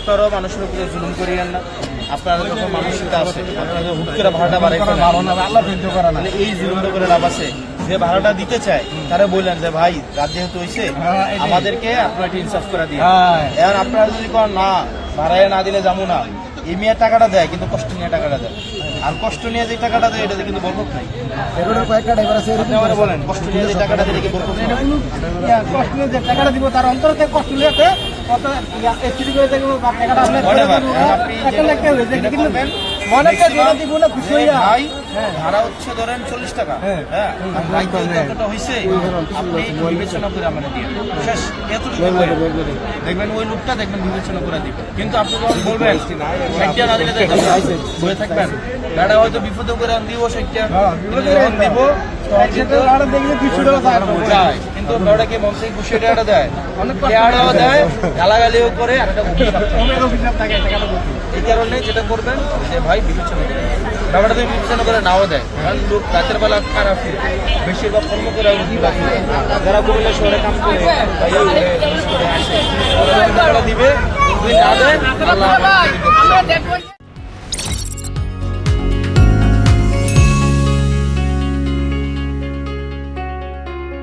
আপনারাও মানুষের উপরে জুলুম করিয়েন না। আপনারা যখন মানুষের আসে আপনারা হুট করে ভাড়াটা বাড়াইতে মানে এই জুলুমটা করে লাভ আছে। যে ভাড়াটা দিতে চায় তারা বললেন যে ভাই রাত যেহেতু হয়েছে আমাদেরকে আপনারা একটু ইনসাফ করে দিয়ে, এখন আপনারা যদি কোন না ভাড়ায় না দিলে যাবো না, এই মেয়ের টাকাটা দেয় কিন্তু কষ্ট নিয়ে টাকাটা দেয়, আর কষ্ট নিয়ে যে টাকাটা দেয় এটাতে কিন্তু বরকত নাই। কয়েকটা ড্রাইভার আছে আপনি আমাকে বলেন কষ্ট নিয়ে যে টাকাটা দিলে কি বরকত নাই? কষ্ট নিয়ে যে টাকাটা দিব তার অন্তর থেকে কষ্ট নিয়েছে কত চুরি করে দেখবো টাকাটা আপনার Whatever, আপনি যেটা করবেন, ভাই ভাড়া হচ্ছে ধরেন 40 টাকা, হ্যাঁ আর রাইতে যতটা হয়েছে আপনি বিবেচনা করে আমাদের দিয়ে শেষ এতটুকু করবেন। দেখবেন ওই লোকটা দেখবেন বিবেচনা করে দিবে, কিন্তু আপনি যখন বলবেন 60 টাকা না দিলে বলে থাকবেন, গাড়া হয়তো বিপদে করে দিব 60 টাকা যখন দিব যায়, কিন্তু ওটাকে মন থেকে 200 টাকাটা দেয়, অনেক টাকাও দেয়, গালাগালিও করে, আর একটা অভিশাপ থাকে। এই কারণে যেটা করবেন যে ভাই বিবেচনা করে ব্যাপারটা তুমি বিবেচনা করে নাও দেয়, কারণ লোক রাতের বেলা খারাপ বেশিরভাগ কর্ম করে যারা কুমিল্লা শহরে কাম করে দিবে, না দেয় আল্লাহ